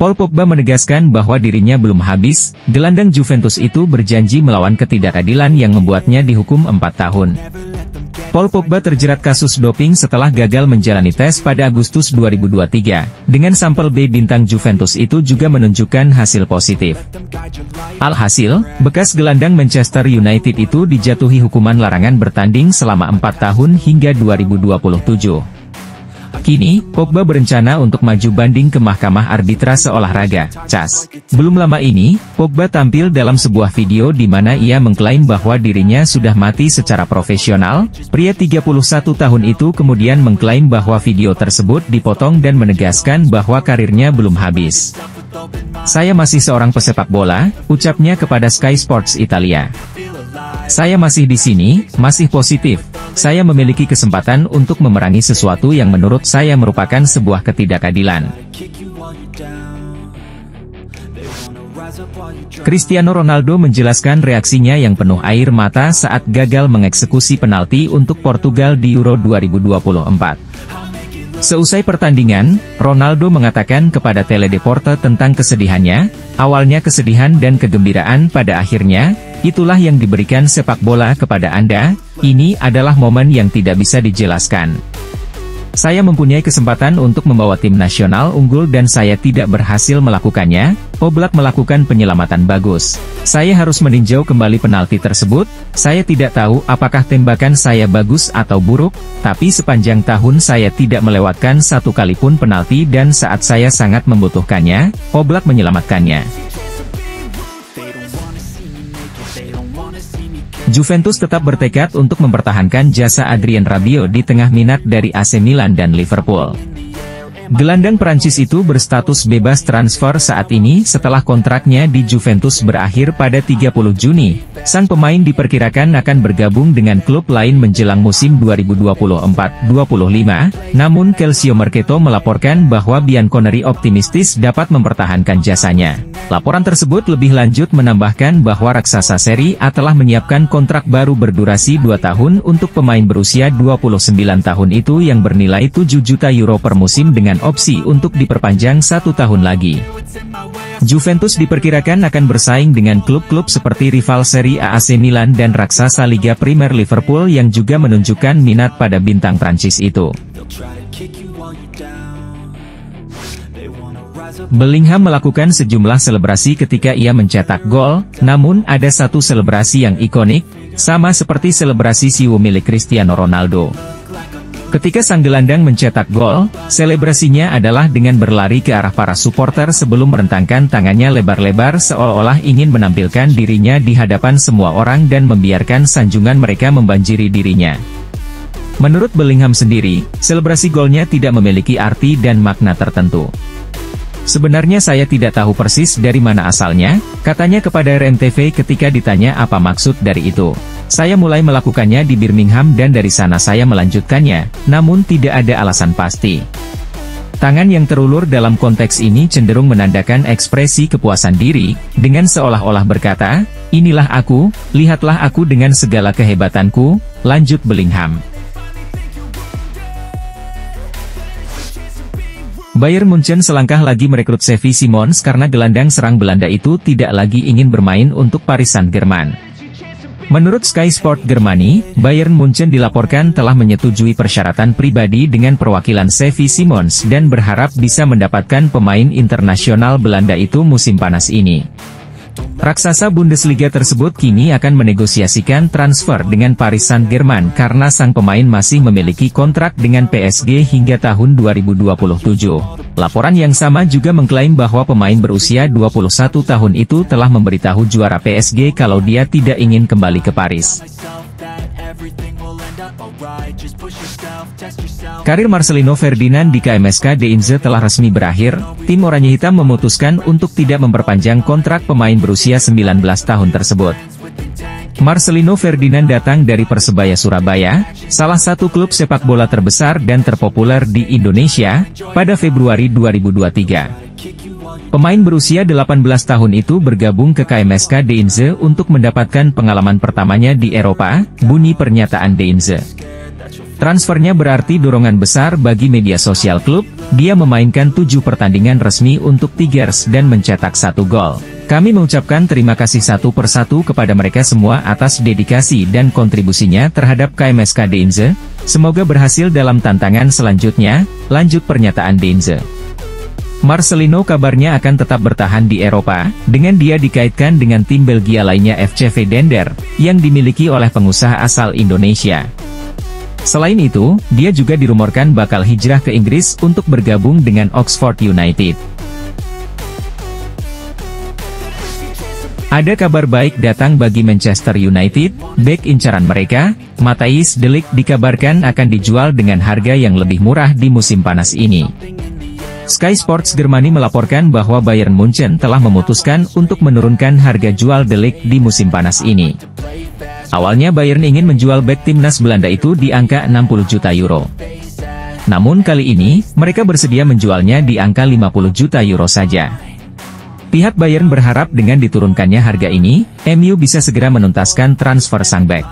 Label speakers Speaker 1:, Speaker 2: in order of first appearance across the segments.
Speaker 1: Paul Pogba menegaskan bahwa dirinya belum habis, gelandang Juventus itu berjanji melawan ketidakadilan yang membuatnya dihukum 4 tahun. Paul Pogba terjerat kasus doping setelah gagal menjalani tes pada Agustus 2023. Dengan sampel B bintang Juventus itu juga menunjukkan hasil positif. Alhasil, bekas gelandang Manchester United itu dijatuhi hukuman larangan bertanding selama 4 tahun hingga 2027. Kini, Pogba berencana untuk maju banding ke Mahkamah Arbitrase Olahraga, CAS. Belum lama ini, Pogba tampil dalam sebuah video di mana ia mengklaim bahwa dirinya sudah mati secara profesional. Pria 31 tahun itu kemudian mengklaim bahwa video tersebut dipotong dan menegaskan bahwa karirnya belum habis. "Saya masih seorang pesepak bola," ucapnya kepada Sky Sports Italia. "Saya masih di sini, masih positif. Saya memiliki kesempatan untuk memerangi sesuatu yang menurut saya merupakan sebuah ketidakadilan." Cristiano Ronaldo menjelaskan reaksinya yang penuh air mata saat gagal mengeksekusi penalti untuk Portugal di Euro 2024. Seusai pertandingan, Ronaldo mengatakan kepada Teledeporte tentang kesedihannya, "Awalnya kesedihan dan kegembiraan, pada akhirnya, itulah yang diberikan sepak bola kepada Anda. Ini adalah momen yang tidak bisa dijelaskan. Saya mempunyai kesempatan untuk membawa tim nasional unggul dan saya tidak berhasil melakukannya." Oblak melakukan penyelamatan bagus. "Saya harus meninjau kembali penalti tersebut. Saya tidak tahu apakah tembakan saya bagus atau buruk, tapi sepanjang tahun saya tidak melewatkan satu kali pun penalti dan saat saya sangat membutuhkannya, Oblak menyelamatkannya." Juventus tetap bertekad untuk mempertahankan jasa Adrien Rabiot di tengah minat dari AC Milan dan Liverpool. Gelandang Prancis itu berstatus bebas transfer saat ini setelah kontraknya di Juventus berakhir pada 30 Juni. Sang pemain diperkirakan akan bergabung dengan klub lain menjelang musim 2024-25, namun Calcio Mercato melaporkan bahwa Bianconeri optimistis dapat mempertahankan jasanya. Laporan tersebut lebih lanjut menambahkan bahwa raksasa Serie A telah menyiapkan kontrak baru berdurasi 2 tahun untuk pemain berusia 29 tahun itu yang bernilai 7 juta euro per musim dengan opsi untuk diperpanjang 1 tahun lagi. Juventus diperkirakan akan bersaing dengan klub-klub seperti rival Serie A AC Milan dan raksasa Liga Primer Liverpool yang juga menunjukkan minat pada bintang Prancis itu. Bellingham melakukan sejumlah selebrasi ketika ia mencetak gol, namun ada satu selebrasi yang ikonik, sama seperti selebrasi siwu milik Cristiano Ronaldo. Ketika sang gelandang mencetak gol, selebrasinya adalah dengan berlari ke arah para supporter sebelum merentangkan tangannya lebar-lebar seolah-olah ingin menampilkan dirinya di hadapan semua orang dan membiarkan sanjungan mereka membanjiri dirinya. Menurut Bellingham sendiri, selebrasi golnya tidak memiliki arti dan makna tertentu. "Sebenarnya saya tidak tahu persis dari mana asalnya," katanya kepada RMTV ketika ditanya apa maksud dari itu. "Saya mulai melakukannya di Birmingham dan dari sana saya melanjutkannya, namun tidak ada alasan pasti." Tangan yang terulur dalam konteks ini cenderung menandakan ekspresi kepuasan diri, dengan seolah-olah berkata, "Inilah aku, lihatlah aku dengan segala kehebatanku," lanjut Bellingham. Bayern Munchen selangkah lagi merekrut Xavi Simons karena gelandang serang Belanda itu tidak lagi ingin bermain untuk Paris Saint-Germain. Menurut Sky Sport Germany, Bayern Munchen dilaporkan telah menyetujui persyaratan pribadi dengan perwakilan Xavi Simons dan berharap bisa mendapatkan pemain internasional Belanda itu musim panas ini. Raksasa Bundesliga tersebut kini akan menegosiasikan transfer dengan Paris Saint-Germain karena sang pemain masih memiliki kontrak dengan PSG hingga tahun 2027. Laporan yang sama juga mengklaim bahwa pemain berusia 21 tahun itu telah memberitahu juara PSG kalau dia tidak ingin kembali ke Paris. Karir Marcelino Ferdinand di KMSK Deinze telah resmi berakhir. Tim Oranye Hitam memutuskan untuk tidak memperpanjang kontrak pemain berusia 19 tahun tersebut. Marcelino Ferdinand datang dari Persebaya Surabaya, salah satu klub sepak bola terbesar dan terpopuler di Indonesia, pada Februari 2023. Pemain berusia 18 tahun itu bergabung ke KMSK Deinze untuk mendapatkan pengalaman pertamanya di Eropa, bunyi pernyataan Deinze. Transfernya berarti dorongan besar bagi media sosial klub. Dia memainkan 7 pertandingan resmi untuk Tigers dan mencetak 1 gol. Kami mengucapkan terima kasih satu persatu kepada mereka semua atas dedikasi dan kontribusinya terhadap KMSK Deinze. Semoga berhasil dalam tantangan selanjutnya, lanjut pernyataan Deinze. Marcelino kabarnya akan tetap bertahan di Eropa, dengan dia dikaitkan dengan tim Belgia lainnya FCV Dender, yang dimiliki oleh pengusaha asal Indonesia. Selain itu, dia juga dirumorkan bakal hijrah ke Inggris untuk bergabung dengan Oxford United. Ada kabar baik datang bagi Manchester United. Bek incaran mereka, Matthijs de Ligt, dikabarkan akan dijual dengan harga yang lebih murah di musim panas ini. Sky Sports Germany melaporkan bahwa Bayern Munchen telah memutuskan untuk menurunkan harga jual de Ligt di musim panas ini. Awalnya Bayern ingin menjual bek timnas Belanda itu di angka 60 juta euro. Namun kali ini, mereka bersedia menjualnya di angka 50 juta euro saja. Pihak Bayern berharap dengan diturunkannya harga ini, MU bisa segera menuntaskan transfer sang bek.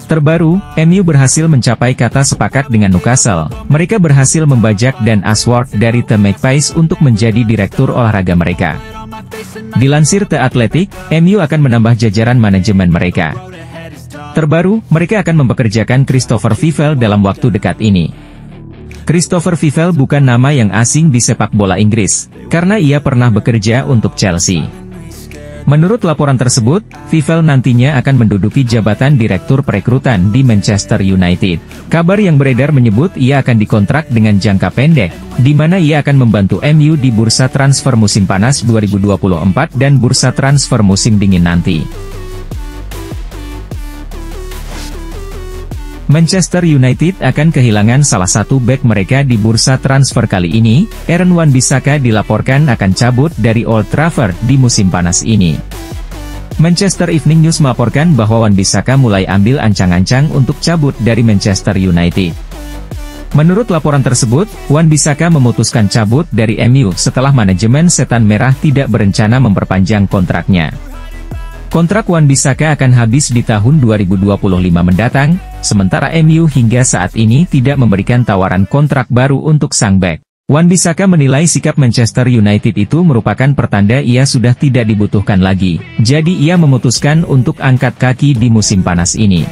Speaker 1: Terbaru, MU berhasil mencapai kata sepakat dengan Newcastle. Mereka berhasil membajak Dan Ashworth dari The Magpies untuk menjadi direktur olahraga mereka. Dilansir The Athletic, MU akan menambah jajaran manajemen mereka. Terbaru, mereka akan mempekerjakan Christopher Vivell dalam waktu dekat ini. Christopher Vivell bukan nama yang asing di sepak bola Inggris, karena ia pernah bekerja untuk Chelsea. Menurut laporan tersebut, Vivell nantinya akan menduduki jabatan Direktur Perekrutan di Manchester United. Kabar yang beredar menyebut ia akan dikontrak dengan jangka pendek, di mana ia akan membantu MU di bursa transfer musim panas 2024 dan bursa transfer musim dingin nanti. Manchester United akan kehilangan salah satu bek mereka di bursa transfer kali ini. Aaron Wan-Bissaka dilaporkan akan cabut dari Old Trafford di musim panas ini. Manchester Evening News melaporkan bahwa Wan-Bissaka mulai ambil ancang-ancang untuk cabut dari Manchester United. Menurut laporan tersebut, Wan-Bissaka memutuskan cabut dari MU setelah manajemen Setan Merah tidak berencana memperpanjang kontraknya. Kontrak Wan-Bissaka akan habis di tahun 2025 mendatang, sementara MU hingga saat ini tidak memberikan tawaran kontrak baru untuk sang bek. Wan-Bissaka menilai sikap Manchester United itu merupakan pertanda ia sudah tidak dibutuhkan lagi, jadi ia memutuskan untuk angkat kaki di musim panas ini.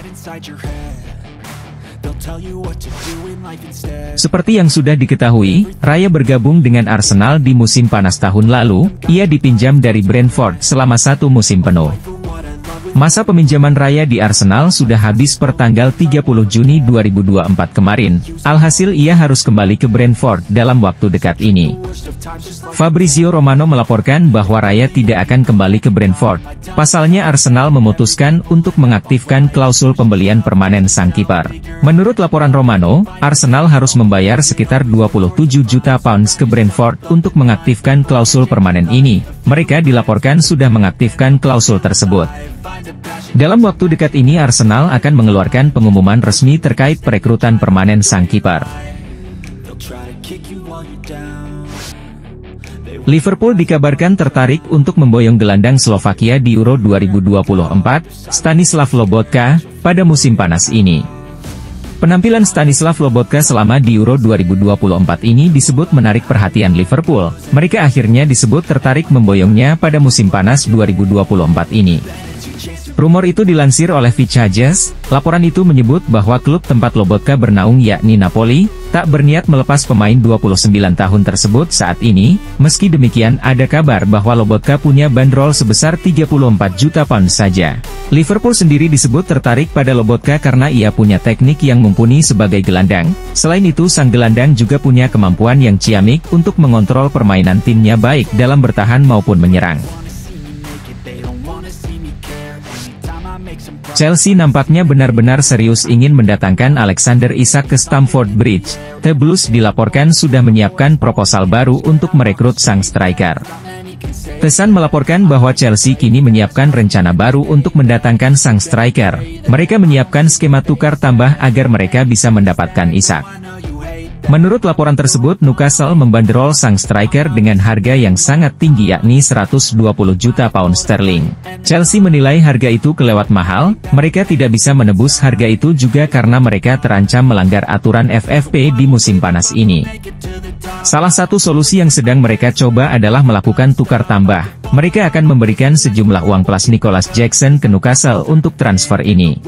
Speaker 1: Seperti yang sudah diketahui, Raya bergabung dengan Arsenal di musim panas tahun lalu. Ia dipinjam dari Brentford selama 1 musim penuh. Masa peminjaman Raya di Arsenal sudah habis per tanggal 30 Juni 2024 kemarin. Alhasil ia harus kembali ke Brentford dalam waktu dekat ini. Fabrizio Romano melaporkan bahwa Raya tidak akan kembali ke Brentford. Pasalnya Arsenal memutuskan untuk mengaktifkan klausul pembelian permanen sang kiper. Menurut laporan Romano, Arsenal harus membayar sekitar 27 juta pounds ke Brentford untuk mengaktifkan klausul permanen ini. Mereka dilaporkan sudah mengaktifkan klausul tersebut. Dalam waktu dekat ini Arsenal akan mengeluarkan pengumuman resmi terkait perekrutan permanen sang kiper. Liverpool dikabarkan tertarik untuk memboyong gelandang Slovakia di Euro 2024, Stanislav Lobotka, pada musim panas ini. Penampilan Stanislav Lobotka selama di Euro 2024 ini disebut menarik perhatian Liverpool. Mereka akhirnya disebut tertarik memboyongnya pada musim panas 2024 ini. Rumor itu dilansir oleh Fitch Hughes. Laporan itu menyebut bahwa klub tempat Lobotka bernaung yakni Napoli, tak berniat melepas pemain 29 tahun tersebut saat ini. Meski demikian ada kabar bahwa Lobotka punya bandrol sebesar 34 juta pound saja. Liverpool sendiri disebut tertarik pada Lobotka karena ia punya teknik yang mumpuni sebagai gelandang. Selain itu sang gelandang juga punya kemampuan yang ciamik untuk mengontrol permainan timnya baik dalam bertahan maupun menyerang. Chelsea nampaknya benar-benar serius ingin mendatangkan Alexander Isak ke Stamford Bridge. The Blues dilaporkan sudah menyiapkan proposal baru untuk merekrut sang striker. The Sun melaporkan bahwa Chelsea kini menyiapkan rencana baru untuk mendatangkan sang striker. Mereka menyiapkan skema tukar tambah agar mereka bisa mendapatkan Isak. Menurut laporan tersebut, Newcastle membanderol sang striker dengan harga yang sangat tinggi yakni 120 juta pound sterling. Chelsea menilai harga itu kelewat mahal, mereka tidak bisa menebus harga itu juga karena mereka terancam melanggar aturan FFP di musim panas ini. Salah satu solusi yang sedang mereka coba adalah melakukan tukar tambah. Mereka akan memberikan sejumlah uang plus Nicholas Jackson ke Newcastle untuk transfer ini.